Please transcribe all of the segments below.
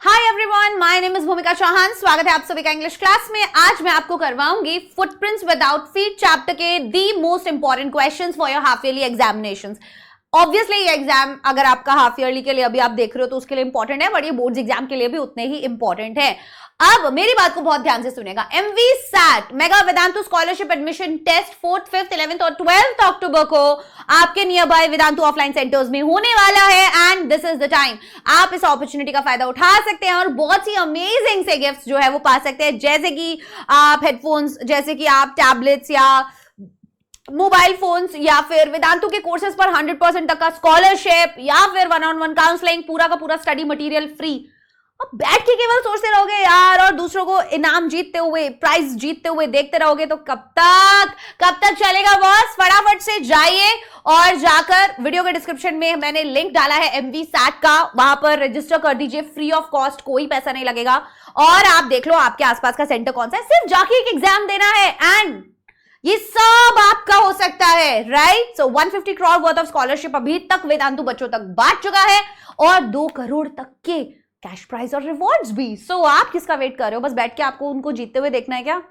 Hi everyone, my name is भूमिका चौहान। स्वागत है आप सभी का इंग्लिश क्लास में। आज मैं आपको करवाऊंगी फुटप्रिंट्स विदाउट फीट चैप्टर के the most important questions for your half yearly examinations. Obviously ये एग्जाम अगर आपका हाफ ईयरली के लिए अभी आप देख रहे हो तो उसके लिए इंपॉर्टेंट है, बट ये बोर्ड्स एग्जाम के लिए भी उतने ही इंपॉर्टेंट है। अब मेरी बात को बहुत ध्यान से सुनेगा। MV SAT mega Vedantu scholarship admission test 4th, 5th, 11th और 12th अक्टूबर को आपके nearby Vedantu offline centres में होने वाला है and this is the time. आप इस अपॉर्चुनिटी का फायदा उठा सकते हैं और बहुत सी अमेजिंग से गिफ्ट्स जो है वो पा सकते हैं, जैसे कि आप हेडफोन्स, जैसे कि आप टैबलेट्स या मोबाइल फोन्स, या फिर वेदांतु के कोर्सेज पर 100% तक का स्कॉलरशिप, या फिर 1-on-1 काउंसलिंग, पूरा का पूरा स्टडी मटेरियल फ्री। अब बैठ के केवल सोचते रहोगे यार और दूसरों को इनाम जीतते हुए, प्राइज जीतते हुए देखते रहोगे तो कब तक चलेगा बॉस। फटाफट से जाइए और जाकर वीडियो के डिस्क्रिप्शन में मैंने लिंक डाला है एमवी सैट का, वहां पर रजिस्टर कर दीजिए फ्री ऑफ कॉस्ट, कोई पैसा नहीं लगेगा और आप देख लो आपके आसपास का सेंटर कौन सा है। सिर्फ जाके एक एग्जाम देना है एंड ये सब आपका हो सकता है, right. So 150 crore worth of scholarship अभी तक वेदांतु बच्चों तक बांट चुका है और 2 करोड़ तक के कैश प्राइज और रिवॉर्ड्स भी। सो आप किसका वेट कर रहे हो? बस बैठ के आपको उनको जीतते हुए देखना है क्या?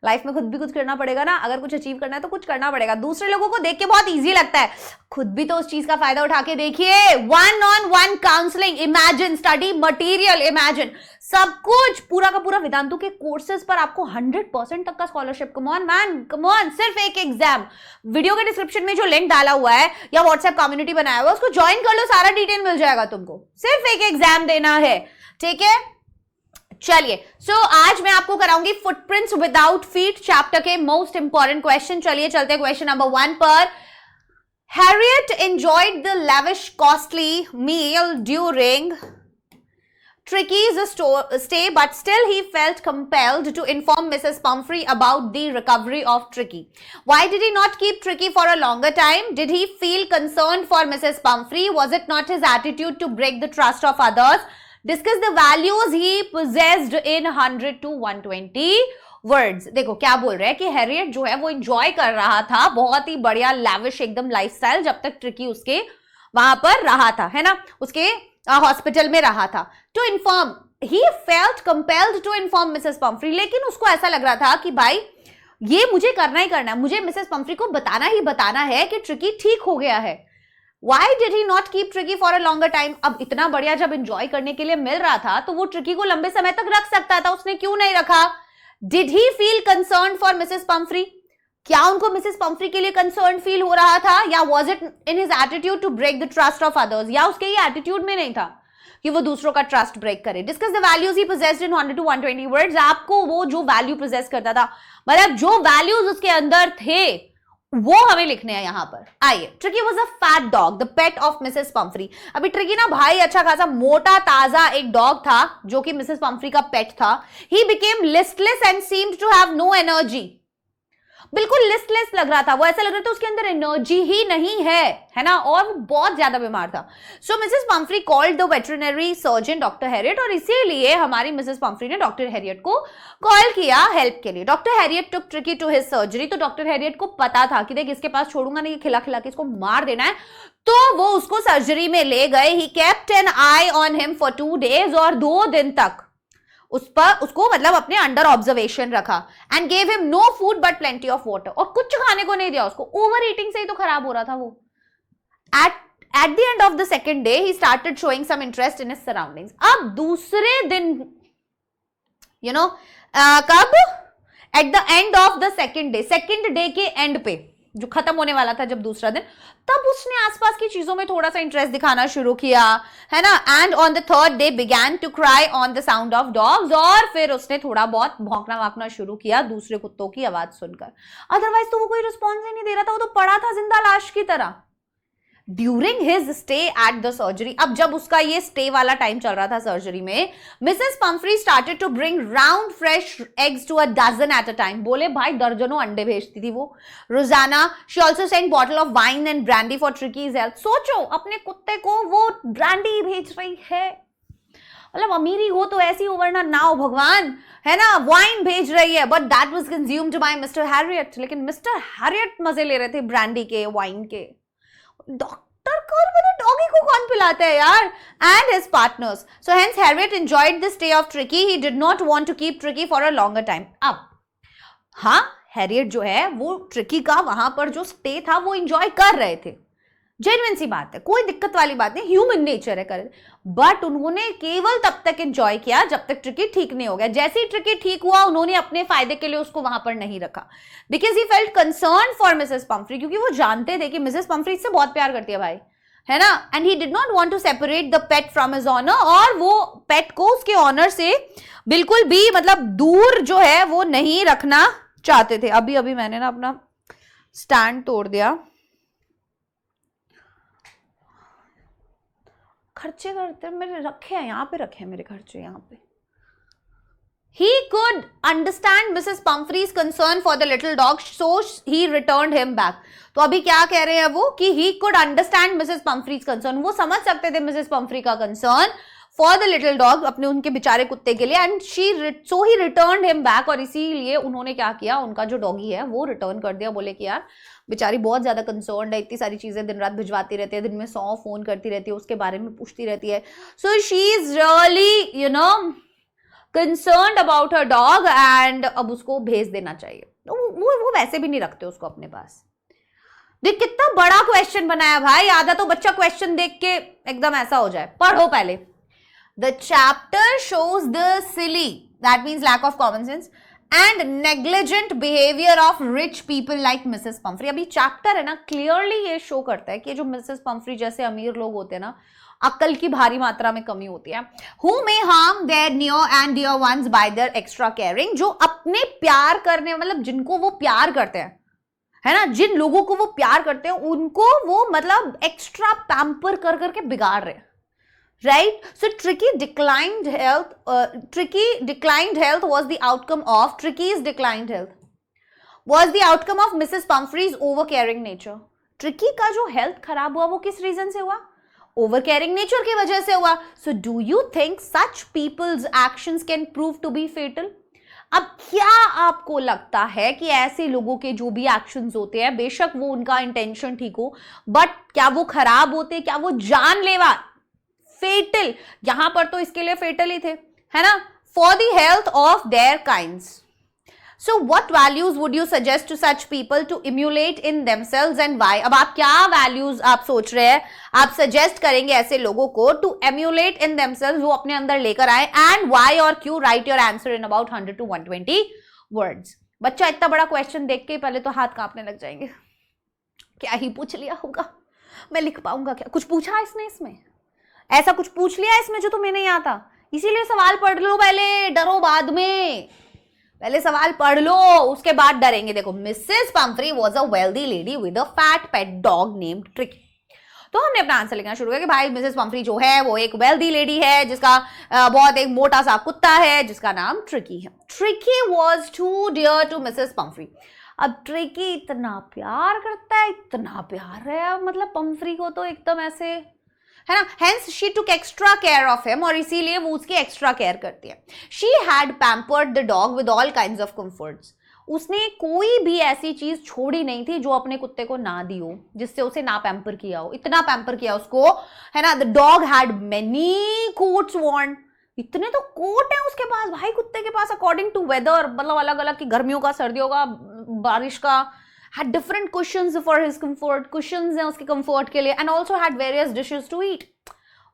लाइफ में खुद भी कुछ करना पड़ेगा ना। अगर कुछ अचीव करना है तो कुछ करना पड़ेगा। दूसरे लोगों को देख के बहुत इजी लगता है, खुद भी तो उस चीज का फायदा उठा के देखिए। 1-on-1 counselling, imagine study material, imagine सब कुछ, पूरा का पूरा वेदांतु के कोर्सेज पर आपको 100% तक का scholarship. Come on man, come on. सिर्फ एक एग्जाम, वीडियो के डिस्क्रिप्शन में जो लिंक डाला हुआ है या व्हाट्सएप कम्युनिटी बनाया हुआ है उसको ज्वाइन कर लो, सारा डिटेल मिल जाएगा तुमको। सिर्फ एक एग्जाम देना है, ठीक है। चलिए, सो आज मैं आपको कराऊंगी फुटप्रिंट्स विदाउट फीट चैप्टर के मोस्ट इंपॉर्टेंट क्वेश्चन। चलिए चलते हैं क्वेश्चन नंबर 1 पर। Harriet enjoyed the lavish, costly meal during Tricky's stay, but still he felt compelled to inform Mrs. Pumphrey about the recovery of Tricky. Why did he not keep Tricky for a longer time? Did he feel concerned for Mrs. Pumphrey? Was it not his attitude to break the trust of others? Discuss the values he possessed in 100 to 120 words. देखो क्या बोल रहे हैं कि Harriet जो है वो enjoy कर रहा था बहुत ही बढ़िया लैविश एकदम लाइफस्टाइल जब तक ट्रिकी उसके वहां पर रहा था, है ना, उसके हॉस्पिटल में रहा था। To inform, he felt compelled to inform Mrs Pumphrey, लेकिन उसको ऐसा लग रहा था कि भाई ये मुझे करना ही करना है, मुझे मिसेस पम्फ्री को बताना ही बताना है कि ट्रिकी ठीक हो गया है। Why did he not keep Tricky for a longer time? अब इतना बढ़िया जब एंजॉय करने के लिए मिल रहा था तो वो ट्रिकी को लंबे समय तक रख सकता था, उसने क्यों नहीं रखा? Did he feel concerned for Mrs. Pumphrey? क्या उनको मिसेस पम्फ्री के लिए कंसर्न फील हो रहा था, या was it in his attitude to break the trust of others? या उसके ये एटीट्यूड में नहीं था कि वो दूसरों का ट्रस्ट ब्रेक करे। Discuss the values he possessed in 100 to 120 words. आपको वो जो वैल्यू पोजेस करता था, मतलब जो वैल्यूज उसके अंदर थे वो हमें लिखने हैं यहां पर। आइए, tricky was a fat dog, the pet of Mrs Pomfrey. अभी ट्रिकी ना भाई अच्छा खासा मोटा ताजा एक डॉग था जो कि मिसेस पम्फ्री का पेट था। He became listless and seemed to have no energy. बिल्कुल लिस्टलेस लग रहा था वो, ऐसा लग रहा था उसके अंदर एनर्जी ही नहीं है ना, और वो बहुत ज्यादा बीमार था। So Mrs Pumphrey called the veterinary surgeon doctor Herriot, और इसीलिए हमारी मिसेस पम्फ्री ने डॉक्टर हैरियट को कॉल किया हेल्प के लिए। Doctor Herriot took tricky to his surgery. तो डॉक्टर हैरियट को पता था कि देख इसके पास छोड़ूंगा नहीं, खिला खिला के इसको मार देना है, तो वो उसको सर्जरी में ले गए। He kept an eye on him for 2 days, और 2 दिन तक उसको मतलब अपने अंडर ऑब्जर्वेशन रखा। And gave him no food but plenty of water, और कुछ खाने को नहीं दिया उसको, ओवर ईटिंग से ही तो खराब हो रहा था वो। At the end of the second day he started showing some interest in his surroundings. अब दूसरे दिन कब? At the end of the second day के एंड पे, जो खत्म होने वाला था जब दूसरा दिन, तब उसने आसपास की चीजों में थोड़ा सा इंटरेस्ट दिखाना शुरू किया, है ना। And on the third day began to cry on the sound of dogs, और फिर उसने थोड़ा बहुत भौंकना वाकना शुरू किया दूसरे कुत्तों की आवाज सुनकर। अदरवाइज तो वो कोई रिस्पॉन्स ही नहीं दे रहा था, वो तो पड़ा था जिंदा लाश की तरह। During his stay at the surgery, अब जब उसका ये स्टे वाला टाइम चल रहा था सर्जरी में, Mrs Pumphrey started to bring round fresh eggs to a dozen at a time. बोले भाई दर्जनों अंडे भेजती थी वो रोजाना। She also send bottle of wine and brandy for Tricki's health. सोचो अपने कुत्ते को वो ब्रांडी भेज रही है, मतलब अमीरी हो तो ऐसी हो वरना ना हो भगवान, है ना। वाइन भेज रही है, but that was consumed by mister Harriet. लेकिन मिस्टर हैरियट मजे ले रहे थे ब्रांडी के, वाइन के। डॉक्टर को और डॉगी को कौन पिला जाता है यार, and his partners. So hence Harriet enjoyed the stay of Tricki. He did not want to keep Tricki for a longer time. अब हाँ, हैरियट जो है वो ट्रिकी का वहां पर जो स्टे था वो एंजॉय कर रहे थे, जेन्युइन सी बात है, कोई दिक्कत वाली बात नहीं, ह्यूमन नेचर है कर. बट उन्होंने केवल तब तक एंजॉय किया जब तक ट्रिकी ठीक नहीं हो गया. जैसे ही ट्रिकी ठीक हुआ उन्होंने अपने फायदे के लिए उसको वहां पर नहीं रखा, because he felt concern for Mrs Pomfrey, क्योंकि वो जानते थे कि मिसेस पंफ्री इससे बहुत प्यार करती है भाई, है ना. And he did not want to separate the pet from his owner, और वो पेट को उसके ऑनर से बिल्कुल भी मतलब दूर जो है वो नहीं रखना चाहते थे. अभी अभी मैंने ना अपना स्टैंड तोड़ दिया, खर्चे करते मेरे रखे हैं यहाँ पे, रखे हैं मेरे खर्चे यहाँ पे. He could understand Mrs. Pumphrey's concern for the little dog, so he returned him back. तो अभी क्या कह रहे हैं वो कि he could understand Mrs. Pumphrey's concern, वो समझ सकते थे Mrs. Pumphrey का concern for the little dog, अपने उनके बेचारे कुत्ते के लिए, and so he returned him back. और इसीलिए उन्होंने क्या किया, उनका जो डॉगी है वो रिटर्न कर दिया. बोले कि यार बेचारी बहुत ज्यादा कंसर्न है, इतनी सारी चीजें दिन रात भिजवाती रहती है, दिन में 100 फोन करती रहती है, उसके बारे में पूछती रहती है. So she is really you know concerned about her dog, and अब उसको भेज देना चाहिए. वो वैसे भी नहीं रखते उसको अपने पास. देख कितना बड़ा क्वेश्चन बनाया भाई, आधा तो बच्चा क्वेश्चन देख के एकदम ऐसा हो जाए. पढ़ो पहले. The chapter shows the silly, that means lack of common sense, and negligent behaviour of rich people like Mrs Pumphrey. अभी चैप्टर है ना, क्लियरली ये शो करता है कि जो मिसेस पंफ्री जैसे अमीर लोग होते हैं ना, अक्ल की भारी मात्रा में कमी होती है. Who may harm their near and dear ones by their extra caring, जो अपने प्यार करने मतलब जिनको वो प्यार करते हैं, है ना, जिन लोगों को वो प्यार करते हैं उनको वो मतलब एक्स्ट्रा पैम्पर कर करके बिगाड़ रहे हैं. Right? So Tricky's declined health was the outcome of Mrs. Pumphrey's overcaring nature. Tricky का जो health खराब हुआ वो किस reason से हुआ? Overcaring nature की वजह से हुआ. So do you think such people's actions can prove to be fatal? अब क्या आपको लगता है कि ऐसे लोगों के जो भी एक्शंस होते हैं, बेशक वो उनका इंटेंशन ठीक हो, बट क्या वो खराब होते, क्या वो जानलेवा, फेटल, यहां पर तो इसके लिए फेटल ही थे, है ना, for the health of their kinds. So what values would you suggest to such people to emulate in themselves and why. अब आप क्या वैल्यूज आप सोच रहे हैं, आप सजेस्ट करेंगे ऐसे लोगों को टू एम्यूलेट इन देमसेल्व्स, वो अपने अंदर लेकर आए, एंड व्हाई और क्यों. Right your answer in about 100 to 120 words. बच्चा इतना बड़ा क्वेश्चन देख के पहले तो हाथ कांपने लग जाएंगे, क्या ही पूछ लिया होगा, मैं लिख पाऊंगा क्या, कुछ पूछा इसने, इसमें ऐसा कुछ पूछ लिया इसमें जो तुम्हें नहीं आता. इसीलिए सवाल पढ़ लो पहले, डरो बाद में. पहले सवाल पढ़ लो उसके बाद डरेंगे. देखो, Mrs Pomfrey was a wealthy lady with a fat pet dog named tricky. तो हमने अपना आंसर लिखना शुरू किया कि भाई मिसेस पंफ्री जो है वो एक वेल्दी लेडी है जिसका बहुत एक मोटा सा कुत्ता है जिसका नाम ट्रिकी है. Tricki was too dear to Mrs Pumphrey. अब ट्रिकी इतना प्यार करता है, इतना प्यार है मतलब पंफ्री को तो एकदम ऐसे, है ना. Hence she took extra care of him, और इसीलिए वो उसकी एक्स्ट्रा केयर करती है. She had pampered the dog with all kinds of comforts. उसने कोई भी ऐसी चीज छोड़ी नहीं थी जो अपने कुत्ते को ना दी हो, जिससे उसे ना पैम्पर किया हो. इतना पैम्पर किया उसको, है ना. The dog had many coats worn. इतने तो कोट है उसके पास भाई कुत्ते के पास, अकॉर्डिंग टू वेदर, मतलब अलग अलग की, गर्मियों का, सर्दियों का, बारिश का. had different cushions for his comfort, cushions हैं उसके comfort के लिए, and also had various dishes to eat,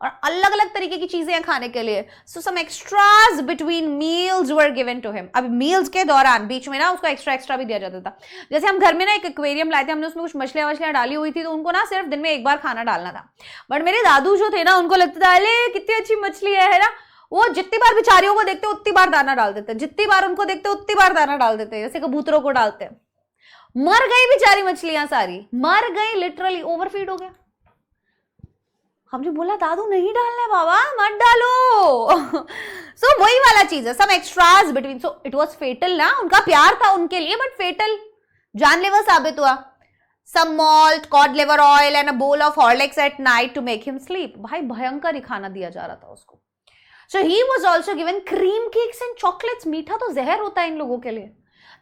और अलग अलग तरीके की चीजें हैं खाने के लिए. So some extras between meals were given to him. अब meals के दौरान बीच में ना उसको एक्स्ट्रा भी दिया जाता था. जैसे हम घर में ना एक एक्वेरियम लाए थे, हमने उसमें कुछ मछलियां डाली हुई थी, तो उनको ना सिर्फ दिन में एक बार खाना डालना था. बट मेरे दादू जो थे ना, उनको लगता था अरे कितनी अच्छी मछली है ना, वो जितनी बार बेचारियों को देखते उतनी बार दाना डाल देते, जितनी बार उनको देखते उतनी बार दाना डाल देते, जैसे कबूतरों को डालते हैं. मर गई बेचारी मछलियां, सारी मर गई, लिटरली ओवरफीड हो गया. हमने बोला दादू नहीं डालना है बाबा, मत डालो. सो वही वाला चीज है, some extras between. So it was fatal ना, उनका प्यार था उनके लिए, बट फेटल, जानलेवा साबित हुआ. Some malt, cod liver oil and a bowl of Horlicks at night to make him sleep. भाई भयंकर ही खाना दिया जा रहा था उसको. So he was also given cream cakes and chocolates. मीठा तो जहर होता है इन लोगों के लिए.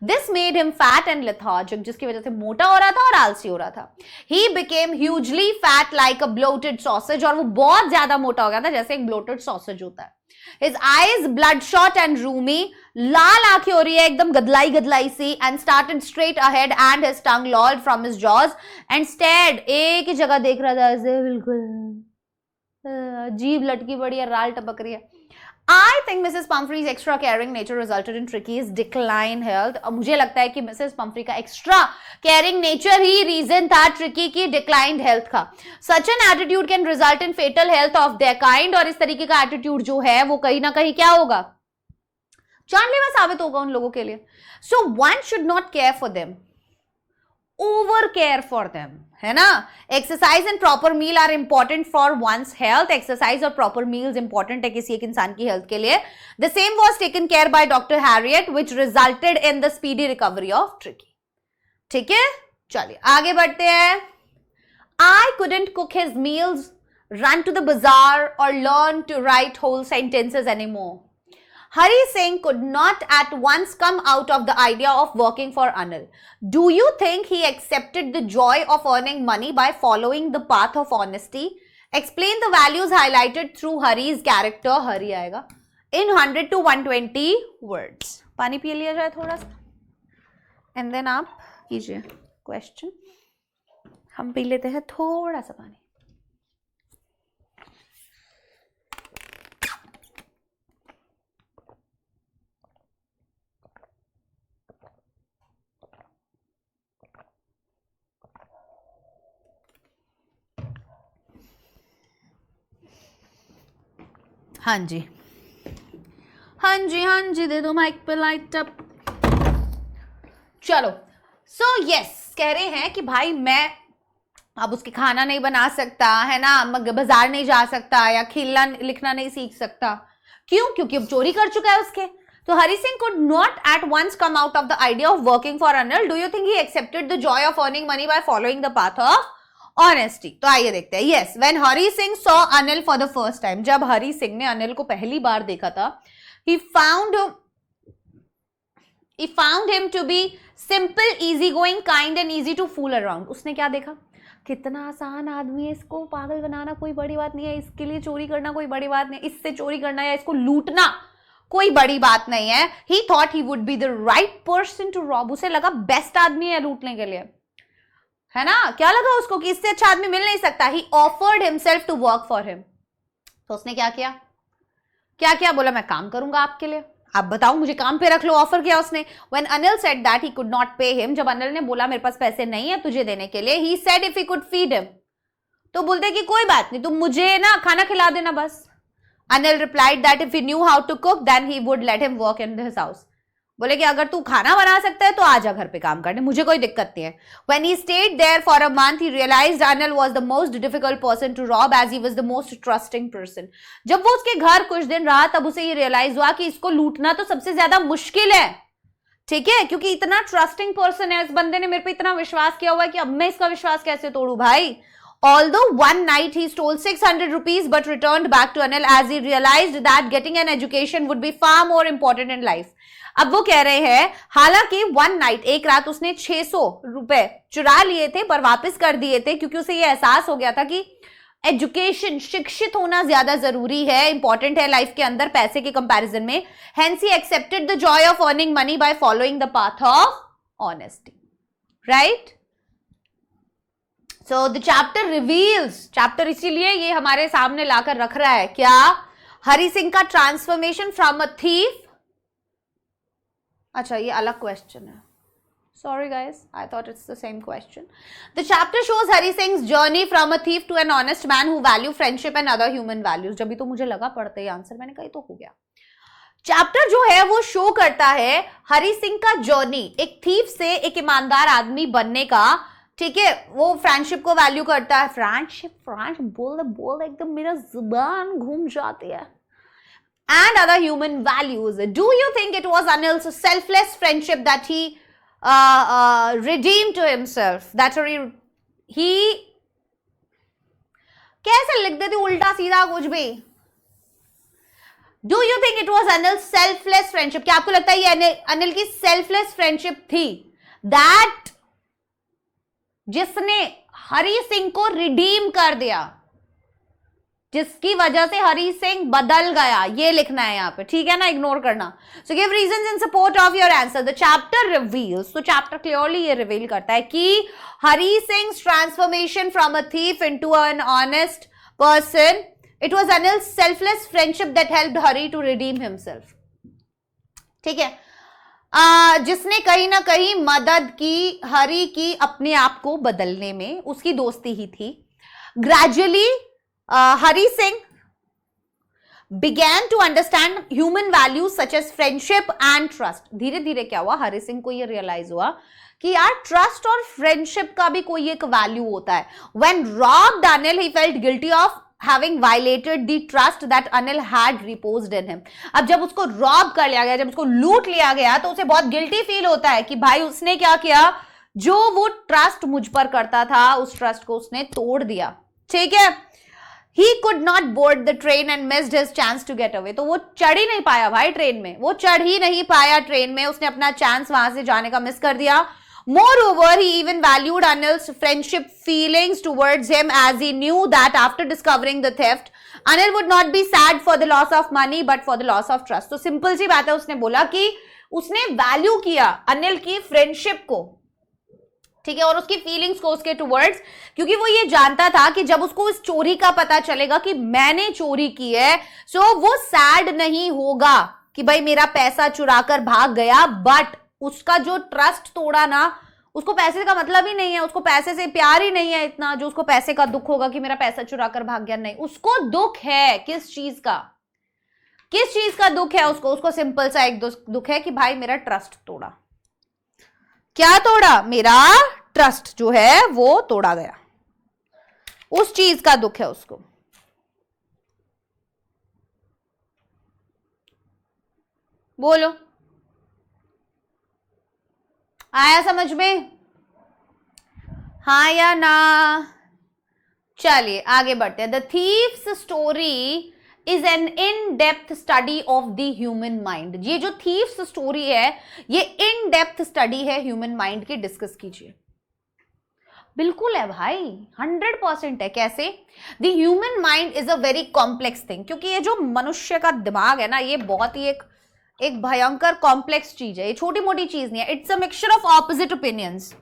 This made him fat and lethargic, जिसकी वजह से मोटा हो रहा था और आलसी हो रहा था. He became hugely fat like a bloated sausage, और वो बहुत ज्यादा मोटा हो गया था जैसे एक ब्लोटेड सॉसेज होता है. His eyes bloodshot and roomy, लाल आंखें हो रही है एकदम गदलाई गदलाई सी, and started straight ahead and his tongue lolled from his jaws and stared, एक ही जगह देख रहा था ऐसे बिल्कुल, जीभ लटकी पड़ी है, राल टपक रही है. I think Mrs. Pumphrey's extra caring nature resulted in Tricky's decline health. अब मुझे लगता है कि Mrs. Pumphrey का extra caring nature ही reason था Tricky की declined health का. Such an attitude can result in fatal health of their kind, और इस तरीके का attitude जो है वो कहीं ना कहीं क्या होगा, जानलेवा साबित होगा उन लोगों के लिए. So one should not care for them, over care for them, है ना. Exercise and proper meal are important for one's health. Exercise और प्रॉपर मील्स इंपॉर्टेंट है किसी एक इंसान की हेल्थ के लिए. The same was taken care by doctor Harriet which resulted in the speedy recovery of Tricki. ठीक है, चलिए आगे बढ़ते हैं. I couldn't cook his meals, run to the bazaar और learn to write whole sentences anymore. Hari Singh could not at once come out of the idea of working for Anil. Do you think he accepted the joy of earning money by following the path of honesty? Explain the values highlighted through Hari's character. Hari आएगा in 100 to 120 words. पानी P लिया जाए थोड़ा सा, and then आप कीजिए question. हम P लेते हैं थोड़ा सा पानी. हाँ जी हाँ जी हाँ जी, दे दो माइक पे लाइट अप. चलो, सो यस कह रहे हैं कि भाई मैं अब उसके खाना नहीं बना सकता है ना, बाजार नहीं जा सकता या खेलना लिखना नहीं सीख सकता. क्यों? क्योंकि अब चोरी कर चुका है उसके. तो Hari Singh could not at once come out of the idea of working for Anil. Do you think he accepted the joy of earning money by following the path of honesty? तो आइए देखते हैं. Yes, when Hari Singh saw Anil for the first time, जब हरी सिंह ने अनिल को पहली बार देखा था, he found him to be simple, easy going, kind and easy to fool around. उसने क्या देखा, कितना आसान आदमी है, इसको पागल बनाना कोई बड़ी बात नहीं है, इसके लिए चोरी करना कोई बड़ी बात नहीं, इससे चोरी करना या इसको लूटना कोई बड़ी बात नहीं है. He thought he would be the right person to rob. उसे लगा बेस्ट आदमी है लूटने के लिए, है ना. क्या लगा उसको कि इससे अच्छा आदमी मिल नहीं सकता. He offered himself to work for him. तो उसने क्या किया, क्या किया, बोला मैं काम करूंगा आपके लिए, आप बताओ मुझे काम पे रख लो. ऑफर किया उसने. When Anil said that he could not pay him, जब अनिल ने बोला मेरे पास पैसे नहीं है तुझे देने के लिए, he said if he could feed him, तो बोलते कि कोई बात नहीं, तुम मुझे ना खाना खिला देना बस. Anil replied that if he knew how to cook, then he would let him work in his house. बोले कि अगर तू खाना बना सकता है तो आजा घर पे काम करने, मुझे कोई दिक्कत नहीं है. When he stayed there for a month, he realized Anil was the most difficult person to rob as he was the most trusting person. जब वो उसके घर कुछ दिन रहा तब उसे ये रियलाइज हुआ कि इसको लूटना तो सबसे ज्यादा मुश्किल है. ठीक है, क्योंकि इतना ट्रस्टिंग पर्सन है, इस बंदे ने मेरे पे इतना विश्वास किया हुआ है कि अब मैं इसका विश्वास कैसे तोड़ू भाई. Although one night he stole 600 rupees but returned back to Anil as he realized that getting an education would be far more important in life. अब वो कह रहे हैं हालांकि वन नाइट, एक रात उसने 600 रुपए चुरा लिए थे पर वापस कर दिए थे क्योंकि उसे ये एहसास हो गया था कि एजुकेशन, शिक्षित होना ज्यादा जरूरी है, इंपॉर्टेंट है लाइफ के अंदर पैसे के कंपैरिजन में. Hence he accepted the joy of earning money by following the path of honesty. Right? So the chapter reveals, chapter इसीलिए ये हमारे सामने लाकर रख रहा है क्या, हरी सिंह का ट्रांसफॉर्मेशन फ्रॉम अ थीफ. अच्छा ये अलग क्वेश्चन है, sorry guys, I thought it's the same question. The chapter shows Hari Singh's journey from a thief to an honest man who value friendship and other human values. जब भी तो मुझे लगा पढ़ते ही आंसर, मैंने कही तो हो गया. चैप्टर जो है वो शो करता है हरी सिंह का जर्नी, एक थीफ से एक ईमानदार आदमी बनने का. ठीक है, वो फ्रेंडशिप को वैल्यू करता है. फ्रेंडशिप बोल एकदम मेरा जुबान घूम जाती है. And other human values. Do you think it was Anil's selfless friendship that he redeemed to himself? That he कैसे लिख देती उल्टा सीधा कुछ भी. Do you think it was Anil selfless friendship? क्या आपको लगता है ये अनिल की सेल्फलेस फ्रेंडशिप थी, दैट जिसने हरी सिंह को रिडीम कर दिया, जिसकी वजह से हरी सिंह बदल गया? ये लिखना है यहाँ पे, ठीक है ना, इग्नोर करना. So give reasons in support of your answer. The chapter reveals, तो चैप्टर क्लियरली ये रिवील करता है कि Hari Singh transformation from a thief into an honest person, it was Anil's selfless friendship that helped Hari to redeem himself. ठीक है, जिसने कहीं ना कहीं मदद की हरी की अपने आप को बदलने में, उसकी दोस्ती ही थी. Gradually Hari Singh began to understand human values such as friendship and trust. धीरे धीरे क्या हुआ, हरी सिंह को ये रियलाइज हुआ कि यार ट्रस्ट और फ्रेंडशिप का भी कोई एक वैल्यू होता है. When robbed Anil, he felt guilty of having violated the trust that Anil had reposed in him. अब जब उसको रॉब कर लिया गया, जब उसको लूट लिया गया, तो उसे बहुत गिल्टी फील होता है कि भाई उसने क्या किया, जो वो ट्रस्ट मुझ पर करता था उस ट्रस्ट को उसने तोड़ दिया. ठीक है, He could not board the train and missed his chance to get away. तो वो चढ़ ही नहीं पाया भाई ट्रेन में, वो चढ़ ही नहीं पाया ट्रेन में, उसने अपना चांस वहां से जाने का मिस कर दिया. Moreover, he even valued Anil's friendship feelings towards him as he knew that after discovering the theft, Anil would not be sad for the loss of money but for the loss of trust. तो simple सी बात है, उसने बोला कि उसने value किया अनिल की friendship को, ठीक है, और उसकी फीलिंग्स को उसके टुवर्ड्स, क्योंकि वो ये जानता था कि जब उसको इस चोरी का पता चलेगा कि मैंने चोरी की है, सो वो सैड नहीं होगा कि भाई मेरा पैसा चुरा कर भाग गया, बट उसका जो ट्रस्ट तोड़ा ना, उसको पैसे का मतलब ही नहीं है, उसको पैसे से प्यार ही नहीं है इतना जो उसको पैसे का दुख होगा कि मेरा पैसा चुरा कर भाग गया. नहीं, उसको दुख है किस चीज का, किस चीज का दुख है उसको सिंपल सा एक दुख है कि भाई मेरा ट्रस्ट तोड़ा. क्या तोड़ा? मेरा ट्रस्ट जो है वो तोड़ा गया, उस चीज का दुख है उसको. बोलो, आया समझ में? हाँ या ना? चलिए आगे बढ़ते हैं. The thieves story is an in-depth study of the human mind. ये जो thieves स्टोरी है, ये in-depth study है human mind की. डिस्कस कीजिए. बिल्कुल है भाई, 100% है. कैसे? The human mind is a very complex thing. क्योंकि ये जो मनुष्य का दिमाग है ना, ये बहुत ही एक भयंकर कॉम्प्लेक्स चीज है, ये छोटी मोटी चीज नहीं है. It's a mixture of opposite opinions,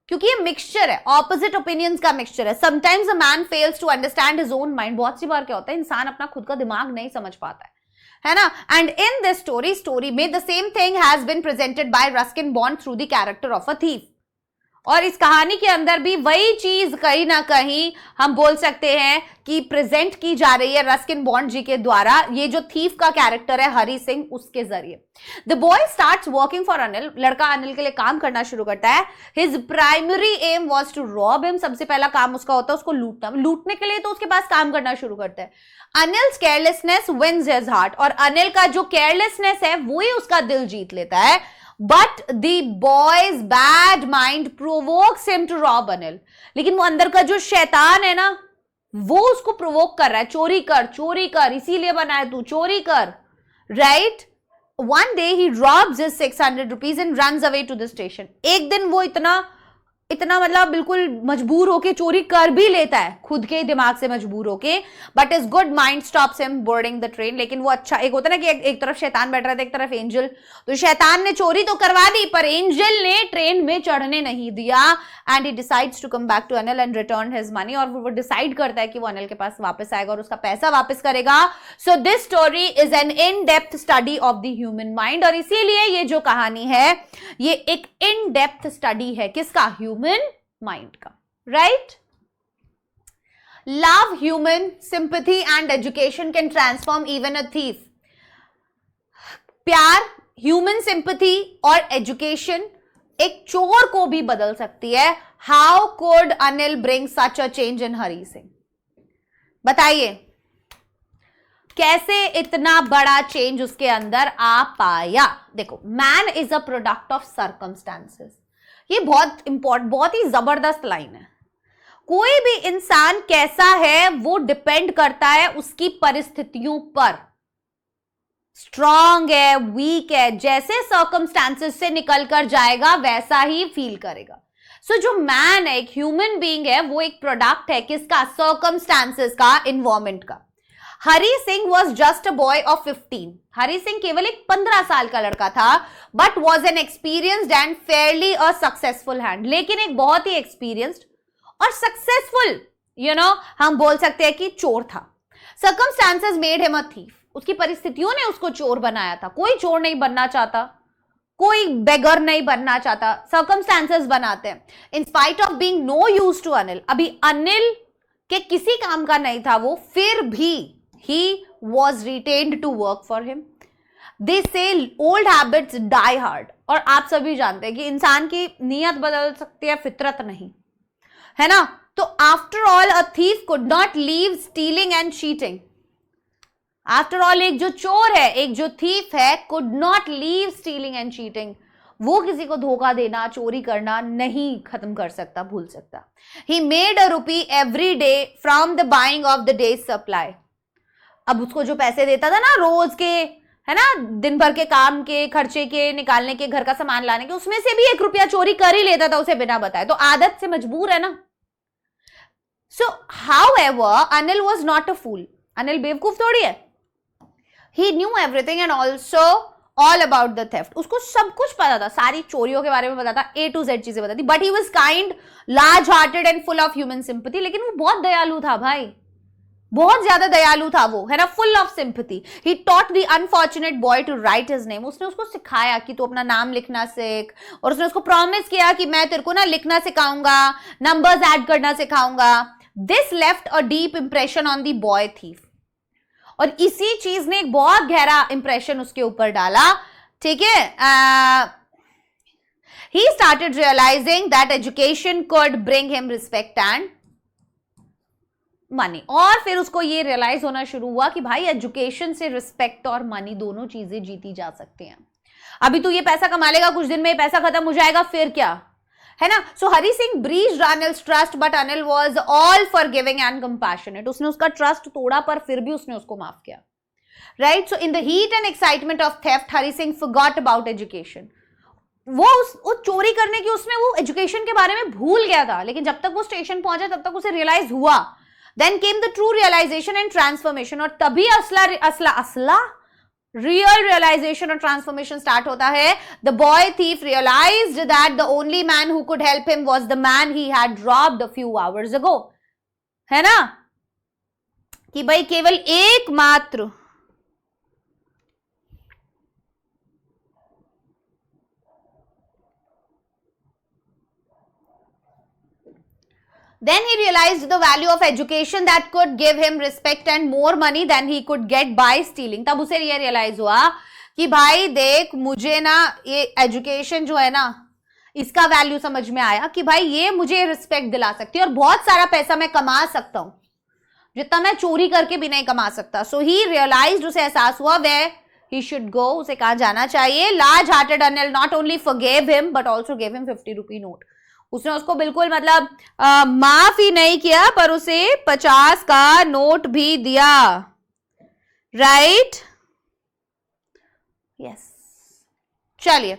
क्योंकि ये मिक्सचर है, ऑपोजिट ओपिनियंस का मिक्सचर है. Sometimes a man fails to understand his own mind. बहुत सी बार क्या होता है, इंसान अपना खुद का दिमाग नहीं समझ पाता है ना. एंड इन दिस स्टोरी में the same thing has been presented by Ruskin Bond through the character of a thief. और इस कहानी के अंदर भी वही चीज कहीं ना कहीं हम बोल सकते हैं कि प्रेजेंट की जा रही है रस्किन बॉन्ड जी के द्वारा. ये जो थीफ का कैरेक्टर है हरी सिंह, उसके जरिए. The boy starts working for Anil. लड़का अनिल के लिए काम करना शुरू करता है. His primary aim was to rob him. सबसे पहला काम उसका होता है उसको लूटना. लूटने के लिए तो उसके पास काम करना शुरू करता है. Anil's carelessness wins his heart. और अनिल का जो केयरलेसनेस है वो ही उसका दिल जीत लेता है. But the boy's bad mind provokes him to rob Anil. लेकिन वो अंदर का जो शैतान है ना, वो उसको प्रोवोक कर रहा है, चोरी कर, इसीलिए बना है तू, चोरी कर, right? One day he robs his 600 rupees and runs away to the station. एक दिन वो इतना मतलब बिल्कुल मजबूर होके चोरी कर भी लेता है, खुद के दिमाग से मजबूर होके. But is good mind stops him boarding the train. लेकिन वो अच्छा, एक होता है ना कि एक तरफ शैतान बैठ रहा था, एक तरफ एंजल. तो शैतान ने चोरी तो करवा दी, पर एंजल ने ट्रेन में चढ़ने नहीं दिया. And he decides to come back to Anil and return his money. और वो डिसाइड करता है कि वो अनिल के पास वापस आएगा और उसका पैसा वापस करेगा. So this story is an in depth study of the human mind. और इसीलिए ये जो कहानी है, ये एक इन डेप्थ स्टडी है किसका? ह्यूमन माइंड का, right? Love, human sympathy and education can transform even a thief. प्यार, ह्यूमन सिंपैथी और एजुकेशन एक चोर को भी बदल सकती है. How could Anil bring such a change in Hari Singh? बताइए, कैसे इतना बड़ा चेंज उसके अंदर आ पाया? देखो, man is a product of circumstances. ये बहुत इंपॉर्टेंट, बहुत ही जबरदस्त लाइन है. कोई भी इंसान कैसा है वो डिपेंड करता है उसकी परिस्थितियों पर. स्ट्रांग है, वीक है, जैसे सर्कमस्टांसेस से निकल कर जाएगा वैसा ही फील करेगा. सो जो मैन है, एक ह्यूमन बीइंग है, वो एक प्रोडक्ट है किसका? सर्कमस्टांसेस का, इन्वायरमेंट का. Hari Singh was just a boy of 15. Hari Singh केवल एक 15 साल का लड़का था, but was an experienced and fairly a successful hand. लेकिन एक बहुत ही एक्सपीरियंस्ड और सक्सेसफुल, हम बोल सकते हैं कि चोर था. Circumstances made him a thief. उसकी परिस्थितियों ने उसको चोर बनाया था. कोई चोर नहीं बनना चाहता, कोई बेगर नहीं बनना चाहता, सर्कमस्टांसेस बनाते हैं. In spite of being no use to Anil, अभी अनिल के किसी काम का नहीं था वो, फिर भी he was retained to work for him. They say old habits die hard. और आप सभी जानते हैं कि इंसान की नीयत बदल सकती है, फितरत नहीं, है ना. तो after all a thief could not leave stealing and cheating. After all एक जो चोर है, एक जो थीफ है, could not leave stealing and cheating. वो किसी को धोखा देना, चोरी करना नहीं खत्म कर सकता, भूल सकता. He made a rupee every day from the buying of the day's supply. अब उसको जो पैसे देता था ना रोज के, है ना, दिन भर के काम के, खर्चे के, निकालने के, घर का सामान लाने के, उसमें से भी 1 रुपया चोरी कर ही लेता था उसे बिना बताए. तो आदत से मजबूर है ना. So however Anil was not a fool. Anil बेवकूफ थोड़ी है. He knew everything and also all about the theft. उसको सब कुछ पता था, सारी चोरियों के बारे में पता था, A to Z चीजें पता थी. But he was kind, large hearted and full of human sympathy. लेकिन वो बहुत दयालु था भाई, बहुत ज्यादा दयालु था वो, है ना, full of sympathy. He taught the unfortunate boy to write his name. उसने उसको सिखाया कि तू अपना नाम लिखना सीख, और उसने उसको प्रॉमिस किया कि मैं तेरे को ना लिखना सिखाऊंगा, नंबर्स ऐड करना सिखाऊंगा. This left a deep impression on the boy thief. और इसी चीज ने एक बहुत गहरा इंप्रेशन उसके ऊपर डाला. ठीक है. He started realising that education could bring him respect and money. और फिर उसको ये रियलाइज होना शुरू हुआ कि भाई एजुकेशन से रिस्पेक्ट और मनी दोनों चीजें जीती जा सकती हैं. अभी तू ये पैसा कमा लेगा, कुछ दिन में ये पैसा खत्म हो जाएगा, फिर क्या, है ना. So Hari Singh breached Anil's trust, but Anil was all forgiving and compassionate. उसने उसका ट्रस्ट तोड़ा पर फिर भी उसने उसको माफ किया. Right. So in the heat and excitement of theft Hari Singh forgot about education. वो चोरी करने की उसमें वो एजुकेशन के बारे में भूल गया था. लेकिन जब तक वो स्टेशन पहुंचा तब तक उसे रियलाइज हुआ. Then came the true realization and transformation. और तभी असला real realization और transformation start होता है. The boy thief realized that the only man who could help him was the man he had robbed a few hours ago. है ना, कि भाई केवल एकमात्र Then he realized the value of education that could give him respect and more money than he could get by stealing. तब उसे ये realize हुआ कि भाई देख, मुझे ना ये एजुकेशन जो है ना, इसका वैल्यू समझ में आया कि भाई ये मुझे रिस्पेक्ट दिला सकती है और बहुत सारा पैसा मैं कमा सकता हूं जितना मैं चोरी करके भी नहीं कमा सकता. सो ही रियलाइज्ड, उसे एहसास हुआ where he should go, उसे कहाँ जाना चाहिए. Large hearted Anil not only forgave him but also gave him 50 rupee note. उसने उसको बिल्कुल मतलब माफ ही नहीं किया, पर उसे 50 का नोट भी दिया. राइट. यस. चलिए.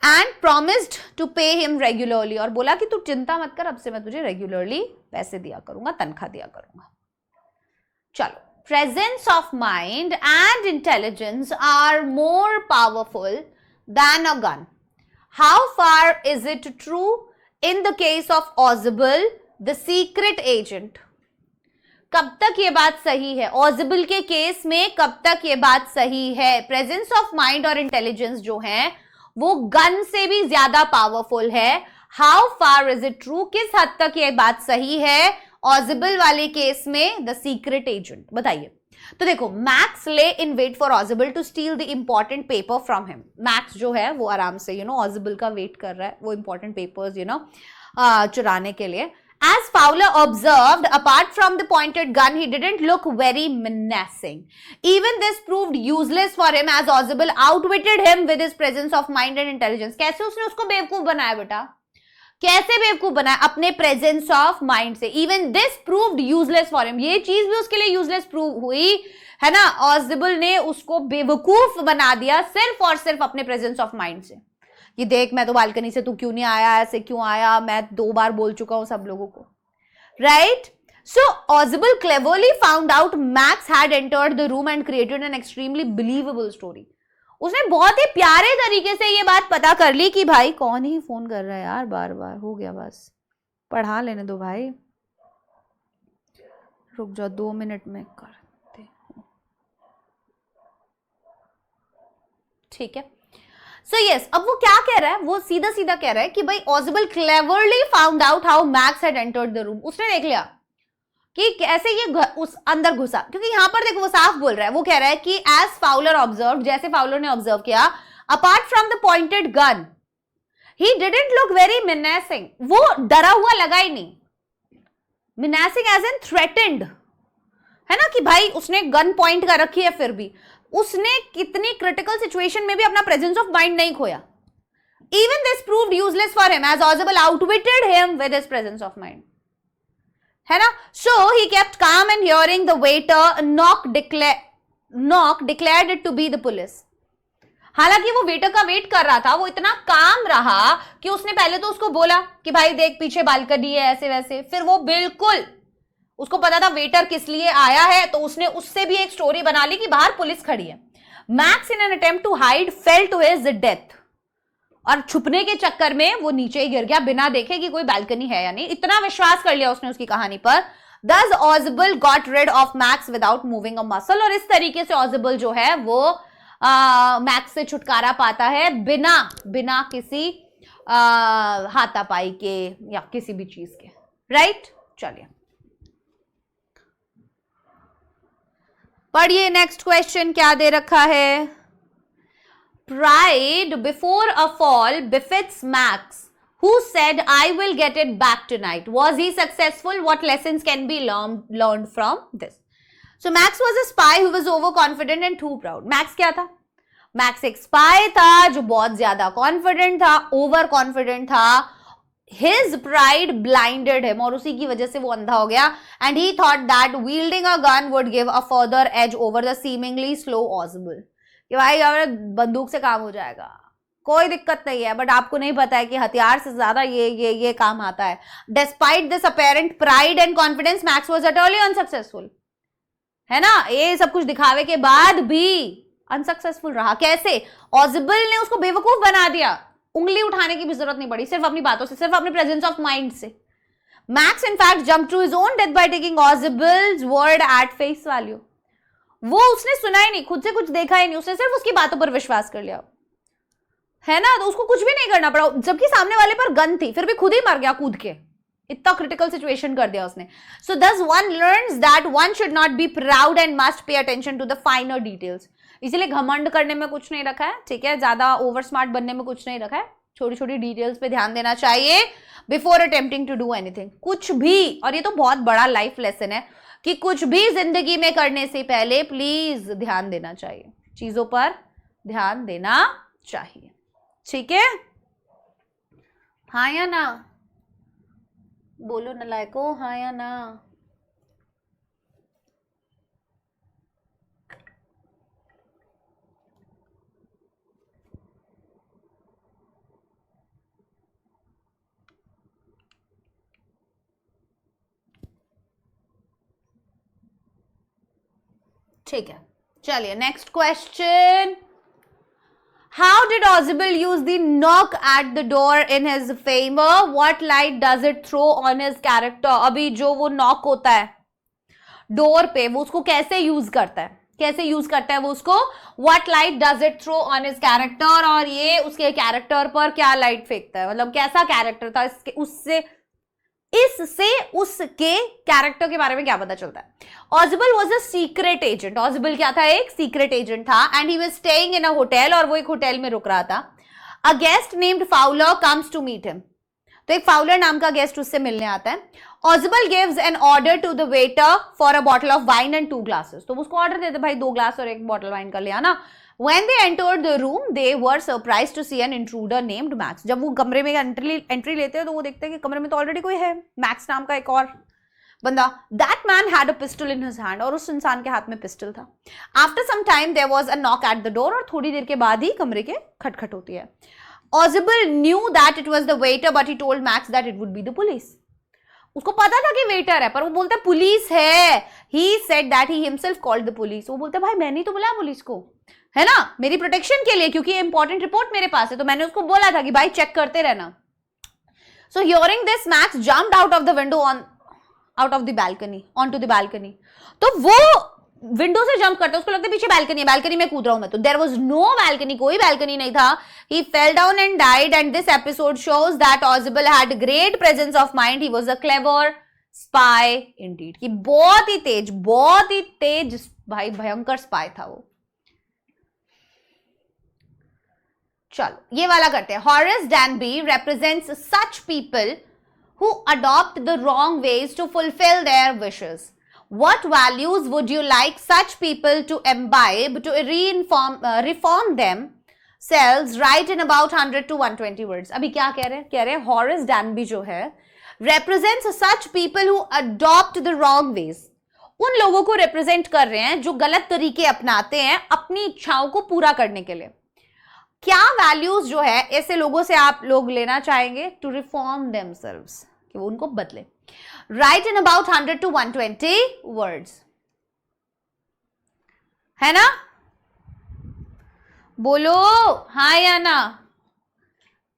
And promised to pay him regularly. और बोला कि तू चिंता मत कर, अब से मैं तुझे रेगुलरली पैसे दिया करूंगा, तनख्वाह दिया करूंगा. चलो. Presence of mind and intelligence are more powerful than a gun. How far is it true in the case of Auzible, the secret agent? कब तक ये बात सही है? ऑजिबल के केस में कब तक ये बात सही है? प्रेजेंस ऑफ माइंड और इंटेलिजेंस जो है वो गन से भी ज्यादा पावरफुल है. How far is it true? किस हद तक ये बात सही है ऑजिबल वाले केस में? The secret agent. बताइए. तो देखो, Max lay in wait for Ausable to steal the important paper from him. Max जो है वो आराम से ऑजिबल का वेट कर रहा है, वो इंपॉर्टेंट पेपर्स चुराने के लिए. As Fowler observed, apart from the pointed gun, he didn't look very menacing. Even this proved useless for him as Auzible outwitted him with his presence of mind and intelligence. कैसे उसने उसको बेवकूफ बनाया बेटा? कैसे बेवकूफ बनाया? अपने प्रेजेंस ऑफ माइंड से। Even this proved useless for him, ये चीज भी उसके लिए यूजलेस प्रूव हुई, है ना। ऑजिबल ने उसको बेवकूफ बना दिया सिर्फ और सिर्फ अपने प्रेजेंस ऑफ माइंड से। कि देख, मैं तो बालकनी से, तू क्यों नहीं आया, ऐसे क्यों आया, मैं 2 बार बोल चुका हूं सब लोगों को, right. So Audible cleverly found out Max had entered the room and created an extremely believable story. उसने बहुत ही प्यारे तरीके से ये बात पता कर ली कि भाई कौन ही फोन कर रहा है यार बार बार, हो गया बस, पढ़ा लेने दो भाई, रुक जाओ 2 मिनट में करते हूँ, ठीक है। So yes, अब वो क्या कह रहा है, वो सीधा सीधा कह रहा है कि भाई Audible cleverly found out how Max had entered the room. उसने देख लिया कि कैसे ये उस अंदर घुसा, क्योंकि यहां पर देखो वो साफ बोल रहा है, वो कह रहा है कि एज फाउलर ऑब्जर्व, जैसे फाउलर ने ऑब्जर्व किया, apart from the pointed gun he didn't look very menacing, वो डरा हुआ लगा ही नहीं, मिनेसिंग एज इन थ्रेटेंड, है ना, कि भाई उसने गन पॉइंट कर रखी है, फिर भी उसने कितनी क्रिटिकल सिचुएशन में भी अपना प्रेजेंस ऑफ माइंड नहीं खोया। Even this proved useless for him as Ausable outwitted him with his presence of mind, है ना। So he kept calm and hearing the waiter knock declared it to be the police. हालांकि वो waiter का wait कर रहा था, वो इतना काम रहा कि उसने पहले तो उसको बोला कि भाई देख पीछे बालकनी है, ऐसे वैसे, फिर वो बिल्कुल, उसको पता था वेटर किस लिए आया है, तो उसने उससे भी एक स्टोरी बना ली कि बाहर पुलिस खड़ी है। Max in an attempt to hide fell to his death, और छुपने के चक्कर में वो नीचे ही गिर गया बिना देखे कि कोई बालकनी है या नहीं, इतना विश्वास कर लिया उसने उसकी कहानी पर। Thus Audible got rid of Max without moving a muscle, और इस तरीके से Audible जो है वो मैक्स से छुटकारा पाता है बिना किसी हाथापाई के या किसी भी चीज के, राइट। चलिए पढ़िए नेक्स्ट क्वेश्चन क्या दे रखा है। Pride before a fall befits Max, who said, I will get it back tonight. Was he successful? What lessons can be learned from this? So Max was a spy who was overconfident and too proud. Max क्या था? Max एक spy था जो बहुत ज्यादा confident था, overconfident था. His pride blinded him, और उसी की वजह से वो अंधा हो गया. And he thought that wielding a gun would give a further edge over the seemingly slow Audible. कि भाई अगर बंदूक से काम हो जाएगा, कोई दिक्कत नहीं है, बट आपको नहीं पता है कि हथियार से ज्यादा ये काम आता है। Despite this apparent pride and confidence, Max was utterly unsuccessful, है ना। ये सब कुछ दिखावे के बाद भी अनसक्सेसफुल रहा। कैसे? Audible ने उसको बेवकूफ बना दिया, उंगली उठाने की भी जरूरत नहीं पड़ी, सिर्फ अपनी बातों से, सिर्फ अपने प्रेजेंस ऑफ माइंड से। Max in fact jumped to his own death by taking Audible's word at face value. वो उसने सुना ही नहीं, खुद से कुछ देखा ही नहीं, उसने सिर्फ उसकी बातों पर विश्वास कर लिया, है ना। तो उसको कुछ भी नहीं करना पड़ा, जबकि सामने वाले पर गन थी, फिर भी खुद ही मर गया कूद के, इतना क्रिटिकल सिचुएशन कर दिया उसने। सो thus one learns that one should not be proud and must pay attention to the finer details. इसलिए घमंड करने में कुछ नहीं रखा है, ठीक है, ज्यादा ओवर स्मार्ट बनने में कुछ नहीं रखा है, छोटी छोटी डिटेल्स पे ध्यान देना चाहिए before attempting to do anything, कुछ भी। और ये तो बहुत बड़ा लाइफ लेसन है कि कुछ भी जिंदगी में करने से पहले प्लीज ध्यान देना चाहिए, चीजों पर ध्यान देना चाहिए, ठीक है। हाँ या ना बोलो नलायको, हाँ या ना। ठीक है, चलिए next question. How did Audible use the knock at the door in his favor? What light does it throw on his character? अभी जो वो नॉक होता है डोर पे, वो उसको कैसे यूज करता है, कैसे यूज करता है वो उसको? What light does it throw on his character? और ये उसके कैरेक्टर पर क्या लाइट फेंकता है, मतलब कैसा कैरेक्टर था इससे उसके कैरेक्टर के बारे में क्या पता चलता है। Audible was a secret agent. Audible क्या था? एक सीक्रेट एजेंट था, and he was staying in a hotel, और वो एक होटल में रुक रहा था। A guest named Fowler comes to meet him. तो एक फाउलर नाम का गेस्ट उससे मिलने आता है। Audible gives an order to the waiter for a bottle of wine and 2 glasses. तो उसको ऑर्डर देते, भाई 2 ग्लास और 1 बॉटल वाइन का ले आना। When they entered the room, they were surprised to see an intruder named Max. जब वो कमरे में एंट्री लेते हैं तो वो देखते हैं कि कमरे में तो ऑलरेडी कोई है, मैक्स नाम का एक और बंदा. That man had a pistol in his hand. और उस इंसान के हाथ में पिस्टल था. After some time there was a knock at the door. और थोड़ी देर के बाद ही कमरे के खटखट होती है. Ozible knew that it was the waiter, but he told Max that it would be the police. उसको पता था कि वेटर है, पर वो बोलता पुलिस है. He said that he himself called the police. वो बोलता भाई मैंने तो बुलाया पुलिस को, है ना, मेरी प्रोटेक्शन के लिए, क्योंकि इंपॉर्टेंट रिपोर्ट मेरे पास है, तो मैंने उसको बोला था कि भाई चेक करते रहना. So hearing this, Max jumped out of the window onto the balcony. तो वो विंडो से जंप करता है, उसको लगता है पीछे बैल्कनी है, बैल्कनी में कूद रहा हूं मैं. तो देयर वाज नो बैल्कनी, कोई बैल्कनी नहीं था. He fell down and died. And this episode shows that Auzible had great presence of mind. He was a clever spy indeed. कि बहुत ही तेज भाई, भयंकर स्पाई था वो. चलो ये वाला करते हैं. Horace डैनबी represents such people who adopt the wrong ways to fulfill their wishes. What values would you like such people to imbibe to reform themselves? Write in about 100 to 120 words. अभी क्या कह रहे हैं हॉरेस डैनबी जो है represents such people who adopt the wrong ways. उन लोगों को represent कर रहे हैं जो गलत तरीके अपनाते हैं अपनी इच्छाओं को पूरा करने के लिए. क्या वैल्यूज जो है ऐसे लोगों से आप लोग लेना चाहेंगे? टू रिफॉर्म देमसेल्व्स, कि वो उनको बदले. Right in about 100 to 120 words, है ना? बोलो हाँ या ना,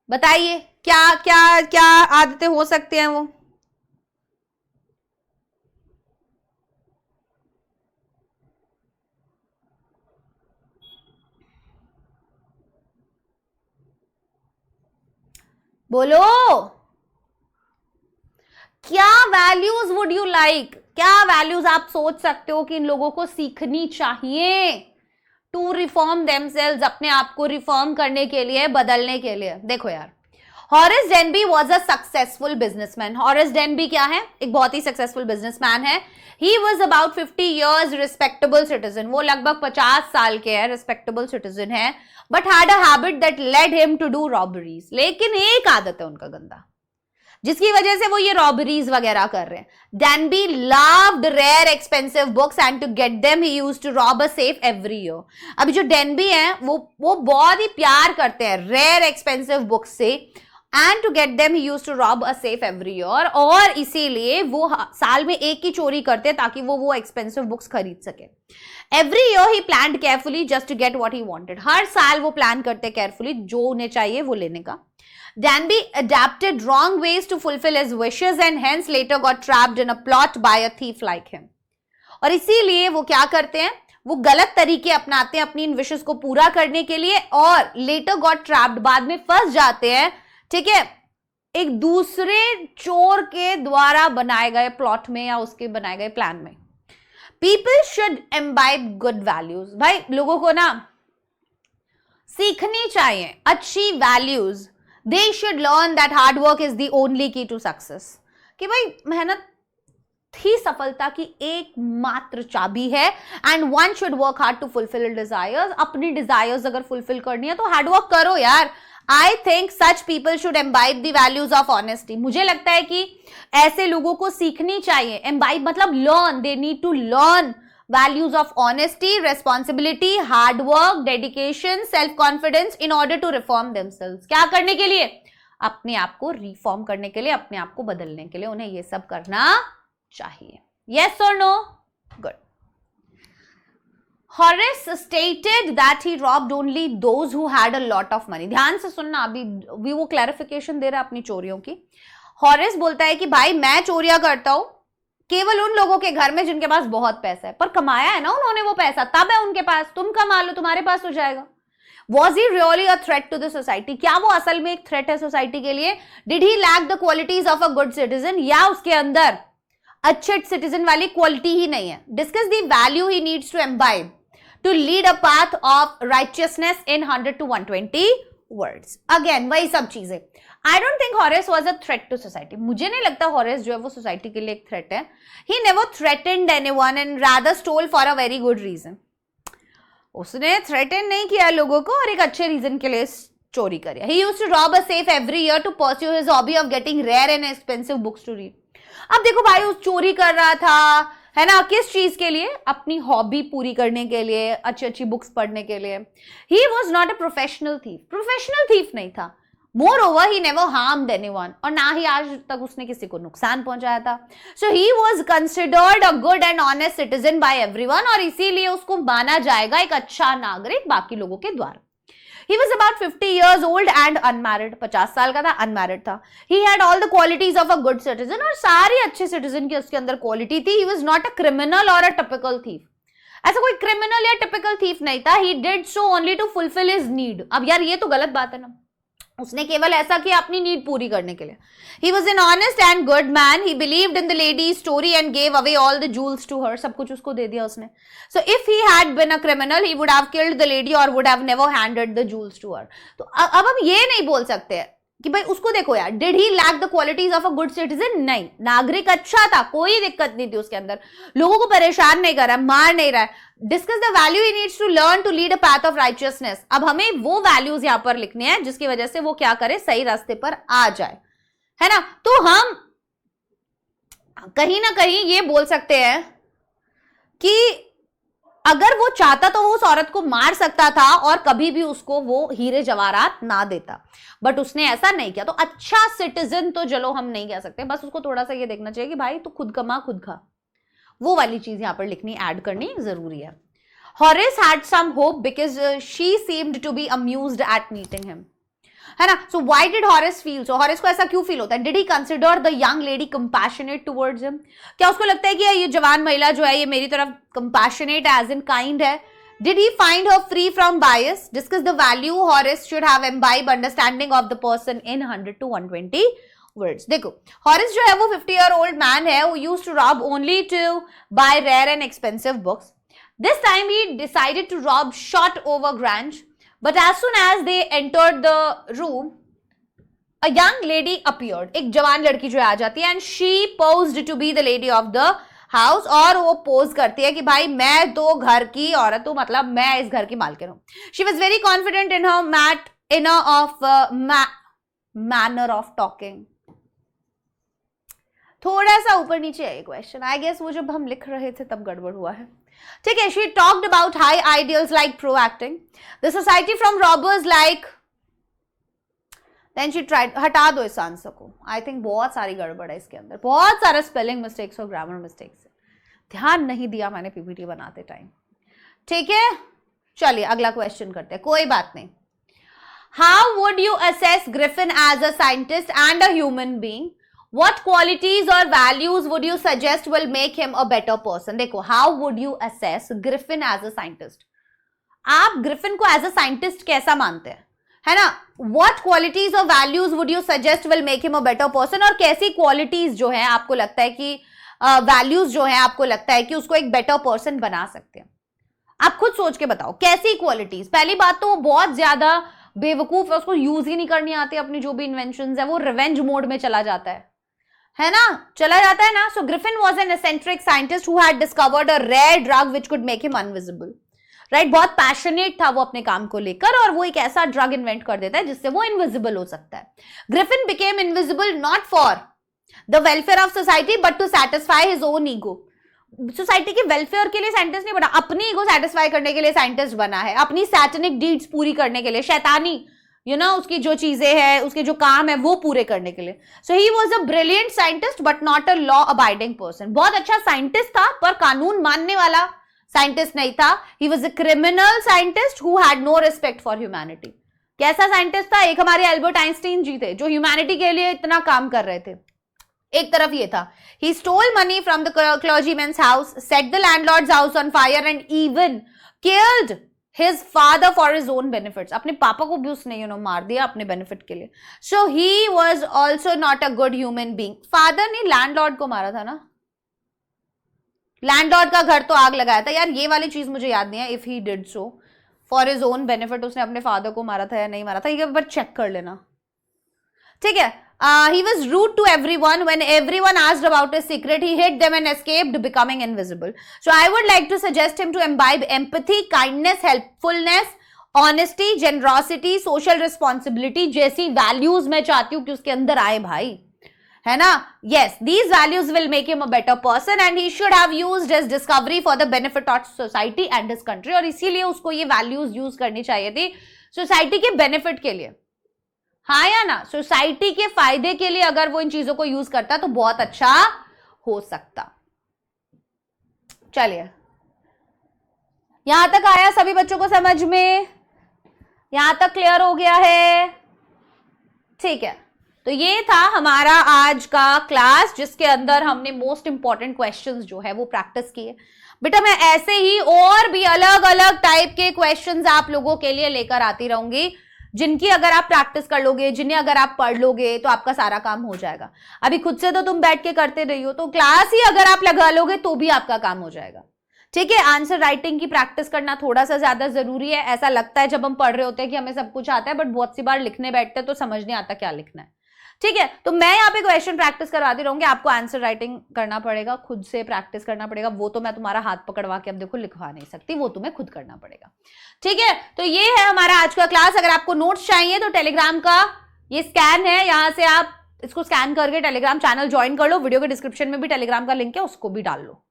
बताइए क्या क्या क्या आदतें हो सकती हैं वो. बोलो क्या वैल्यूज वुड यू लाइक, क्या वैल्यूज आप सोच सकते हो कि इन लोगों को सीखनी चाहिए टू रिफॉर्म देमसेल्व्स, अपने आप को रिफॉर्म करने के लिए, बदलने के लिए. देखो यार, Horace Danby was a successful businessman. Horace Danby क्या है? एक बहुत ही सक्सेसफुल बिजनेसमैन है. He was about 50 years respectable citizen. वो लगभग 50 साल के हैं, रिस्पेक्टेबल सिटीजन है. But had a habit that led him to do robberies. लेकिन एक आदत है उनका गंदा, जिसकी वजह से वो ये रॉबरीज वगैरह कर रहे हैं. Danby loved rare expensive books and to get them he used to rob a safe every year. अभी जो डेनबी है वो बहुत ही प्यार करते हैं रेयर एक्सपेंसिव बुक्स से. And to get them he used to rob a safe every year. और इसीलिए वो साल में एक ही चोरी करते हैं ताकि वो एक्सपेंसिव बुक्स खरीद सके. Every year he planned carefully just to get what he wanted. हर साल वो प्लान करते केयरफुली जो उन्हें चाहिए वो लेने का. Danby adapted wrong ways to fulfill his wishes and hence later got trapped in a plot by a thief like him. और इसीलिए वो क्या करते हैं, वो गलत तरीके अपनाते हैं अपनी इन विशेस को पूरा करने के लिए और later got trapped, बाद में फंस जाते हैं, ठीक है, एक दूसरे चोर के द्वारा बनाए गए प्लॉट में या उसके बनाए गए प्लान में. People should imbibe good values. भाई लोगों को ना सीखनी चाहिए अच्छी values. They should learn that hard work is the only key to success. कि भाई मेहनत ही सफलता की एकमात्र चाबी है. And one should work hard to fulfil desires. अपनी डिजायर्स अगर फुलफिल करनी है तो हार्ड वर्क करो यार. I think such people should imbibe the values of honesty. मुझे लगता है कि ऐसे लोगों को सीखनी चाहिए. एम्बाइब मतलब learn, they need to learn values of honesty, responsibility, hard work, dedication, self confidence in order to reform themselves. क्या करने के लिए? अपने आप को रिफॉर्म करने के लिए, अपने आप को बदलने के लिए उन्हें ये सब करना चाहिए. Yes or no? Good. Horace stated that he robbed only those who had a lot of money. ध्यान से सुनना, अभी वो क्लैरिफिकेशन दे रहा है अपनी चोरियों की. हॉरेस बोलता है कि भाई मैं चोरियां करता हूं केवल उन लोगों के घर में जिनके पास बहुत पैसा है, पर कमाया है ना उन्होंने वो पैसा, तब है उनके पास. तुम कमा लो, तुम्हारे पास हो जाएगा. Was he really a threat to the society? क्या वो असल में एक थ्रेट है सोसाइटी के लिए? Did he lack the qualities of a good citizen? या उसके अंदर अच्छे सिटीजन वाली क्वालिटी ही नहीं है? Discuss the value he needs to imbibe to lead a path of righteousness in 100 to 120 words. Again वही सब चीजें. I don't think Horace was a threat to society. मुझे नहीं लगता Horace जो है वो सोसाइटी के लिए एक थ्रेट है. He never threatened anyone and rather stole for a very good reason. उसने थ्रेटन नहीं किया लोगों को और एक अच्छे रीजन के लिए चोरी करी. He used to rob a safe every year to pursue his hobby of getting rare and expensive books to read. अब देखो भाई, उस चोरी कर रहा था, है ना, किस चीज के लिए? अपनी हॉबी पूरी करने के लिए, अच्छी अच्छी बुक्स पढ़ने के लिए. He was not a professional thief. Professional thief नहीं था. Moreover, he never harmed anyone. और ना ही आज तक उसने किसी को नुकसान पहुंचाया था. So he was considered a good and honest citizen by everyone. और इसीलिए उसको माना जाएगा एक अच्छा नागरिक बाकी लोगों के द्वारा. He was about 50 years old and unmarried. 50 साल का था, unmarried था. He had all the qualities of a good citizen. और सारी अच्छे citizen की उसके अंदर quality थी. He was not a criminal or a typical thief. ऐसा कोई criminal या typical thief नहीं था. He did so only to fulfill his need. अब यार ये तो गलत बात है ना. उसने केवल ऐसा किया अपनी नीड पूरी करने के लिए. He was an honest and good man. He believed in the lady's story and gave away all the jewels to her. सब कुछ उसको दे दिया उसने. So if he had been a criminal, he would have killed the lady or would have never handed the jewels to her. तो अब हम ये नहीं बोल सकते कि भाई उसको देखो यार, did he lack the qualities of a good citizen? नहीं, नागरिक अच्छा था, कोई दिक्कत नहीं थी उसके अंदर, लोगों को परेशान नहीं कर रहा, मार नहीं रहा है. Discuss the value he needs to learn to lead a path of righteousness. अब हमें वो वैल्यूज यहां पर लिखने हैं जिसकी वजह से वो क्या करे, सही रास्ते पर आ जाए, है ना. तो हम कहीं ना कहीं ये बोल सकते हैं कि अगर वो चाहता तो वो उस औरत को मार सकता था और कभी भी उसको वो हीरे जवाहरात ना देता, बट उसने ऐसा नहीं किया. तो अच्छा सिटीजन तो चलो हम नहीं कह सकते, बस उसको थोड़ा सा ये देखना चाहिए कि भाई तू खुद कमा खुद खा, वो वाली चीज यहां पर लिखनी, ऐड करनी जरूरी है. Horace had some hope because she seemed to be amused at meeting him. है ना. So why did Horace feel so? Horace को ऐसा क्यों फील होता है? Did he consider the young lady compassionate towards him? क्या उसको लगता है कि ये जवान महिला जो है ये मेरी तरफ compassionate as in kind है? Did he find her free from bias? Discuss the value Horace should have imbibe understanding of the person in 100 to 120 words. देखो, Horace जो है वो 50-year-old man है, who used to rob only to buy rare and expensive books. This time he decided to rob Shotover Grange. But as soon as they entered the room, a young lady appeared. एक जवान लड़की जो आ जाती है and she posed to be the lady of the house. और वो pose करती है कि भाई मैं तो घर की औरत हूँ, मतलब मैं इस घर की मालकिन हूँ. She was very confident in her manner of talking. थोड़ा सा ऊपर नीचे है ये क्वेश्चन. आई गेस वो जब हम लिख रहे थे तब गड़बड़ हुआ है. ठीक है. She talked about high ideals like pro-acting, the society from robbers like. Then she tried. हटा दो इस आंसर को. आई थिंक बहुत सारी गड़बड़ है इसके अंदर, बहुत सारे स्पेलिंग मिस्टेक्स और ग्रामर मिस्टेक्स. ध्यान नहीं दिया मैंने पीपीटी बनाते टाइम. ठीक है, चलिए अगला क्वेश्चन करते हैं. कोई बात नहीं. How would you assess Griffin as a scientist and a human being? What qualities or values would you suggest will make him a better person? देखो, how would you assess Griffin as a scientist? आप Griffin को as a scientist कैसा मानते हैं, है ना. What qualities or values would you suggest will make him a better person? और कैसी qualities जो है आपको लगता है कि values जो है आपको लगता है कि उसको एक better person बना सकते हैं. आप खुद सोच के बताओ कैसी qualities. पहली बात तो वो बहुत ज्यादा बेवकूफ है, उसको यूज ही नहीं करनी आती. अपनी जो भी इन्वेंशन है वो रिवेंज मोड में चला जाता है ना, चला जाता है ना. So Griffin was an eccentric scientist who had discovered a rare drug which could make him invisible. Right, बहुत पैशनेट था वो अपने काम को लेकर और वो एक ऐसा ड्रग इन्वेंट कर देता है जिससे वो इनविजिबल हो सकता है. Griffin became invisible not for the welfare of society but to satisfy his own ego. Society के वेलफेयर के लिए साइंटिस्ट नहीं बना, अपनी ईगो सैटिस्फाई करने के लिए साइंटिस्ट बना है, अपनी सैटनिक डीड्स पूरी करने के लिए, शैतानी उसकी जो चीजें हैं, उसके जो काम है वो पूरे करने के लिए. So he was a brilliant scientist but not a law abiding person. बहुत अच्छा साइंटिस्ट था पर कानून मानने वाला साइंटिस्ट नहीं था. He was a criminal scientist who had no respect for humanity. कैसा साइंटिस्ट था? एक हमारे एल्बर्ट आइंस्टीन जी थे जो ह्यूमैनिटी के लिए इतना काम कर रहे थे. एक तरफ ये था, he stole money from the clergyman's house, set the landlord's house on fire and even killed his father for his own benefits. अपने पापा को भी उसने मार दिया अपने बेनिफिट के लिए. So he was also not a good human being. Father ने लैंडलॉर्ड को मारा था ना, लैंडलॉर्ड का घर तो आग लगाया था. यार ये वाली चीज मुझे याद नहीं है. If he did so for his own benefit, उसने अपने फादर को मारा था या नहीं मारा था, ये एक बार चेक कर लेना. ठीक है. He was rude to everyone. When everyone asked about his secret, he hid them and escaped, becoming invisible. So I would like to suggest him to imbibe empathy, kindness, helpfulness, honesty, generosity, social responsibility जैसी values मैं चाहती हूँ कि उसके अंदर आए भाई, है ना? Yes, these values will make him a better person and he should have used his discovery for the benefit of society and his country. और इसीलिए उसको ये values use करनी चाहिए थी society के benefit के लिए, हाँ या ना? सोसाइटी के फायदे के लिए अगर वो इन चीजों को यूज करता तो बहुत अच्छा हो सकता. चलिए, यहां तक आया सभी बच्चों को समझ में? यहां तक क्लियर हो गया है? ठीक है, तो ये था हमारा आज का क्लास जिसके अंदर हमने मोस्ट इंपॉर्टेंट क्वेश्चंस जो है वो प्रैक्टिस किए. बेटा मैं ऐसे ही और भी अलग अलग टाइप के क्वेश्चंस आप लोगों के लिए लेकर आती रहूंगी, जिनकी अगर आप प्रैक्टिस कर लोगे, जिन्हें अगर आप पढ़ लोगे तो आपका सारा काम हो जाएगा. अभी खुद से तो तुम बैठ के करते रही हो, तो क्लास ही अगर आप लगा लोगे तो भी आपका काम हो जाएगा. ठीक है, आंसर राइटिंग की प्रैक्टिस करना थोड़ा सा ज्यादा जरूरी है. ऐसा लगता है जब हम पढ़ रहे होते हैं कि हमें सब कुछ आता है, बट बहुत सी बार लिखने बैठते हैं तो समझ नहीं आता क्या लिखना है. ठीक है, तो मैं यहाँ पे क्वेश्चन प्रैक्टिस करवाती रहूंगी, आपको आंसर राइटिंग करना पड़ेगा, खुद से प्रैक्टिस करना पड़ेगा. वो तो मैं तुम्हारा हाथ पकड़वा के अब देखो लिखवा नहीं सकती, वो तुम्हें खुद करना पड़ेगा. ठीक है, तो ये है हमारा आज का क्लास. अगर आपको नोट्स चाहिए तो टेलीग्राम का ये स्कैन है, यहां से आप इसको स्कैन करके टेलीग्राम चैनल ज्वाइन कर लो. वीडियो के डिस्क्रिप्शन में भी टेलीग्राम का लिंक है, उसको भी डाल लो.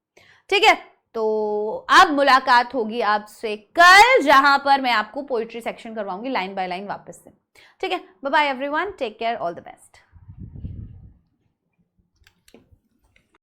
ठीक है, तो अब मुलाकात होगी आपसे कल, जहां पर मैं आपको पोइट्री सेक्शन करवाऊंगी लाइन बाय लाइन वापस से. ठीक है, bye bye everyone, take care, all the best.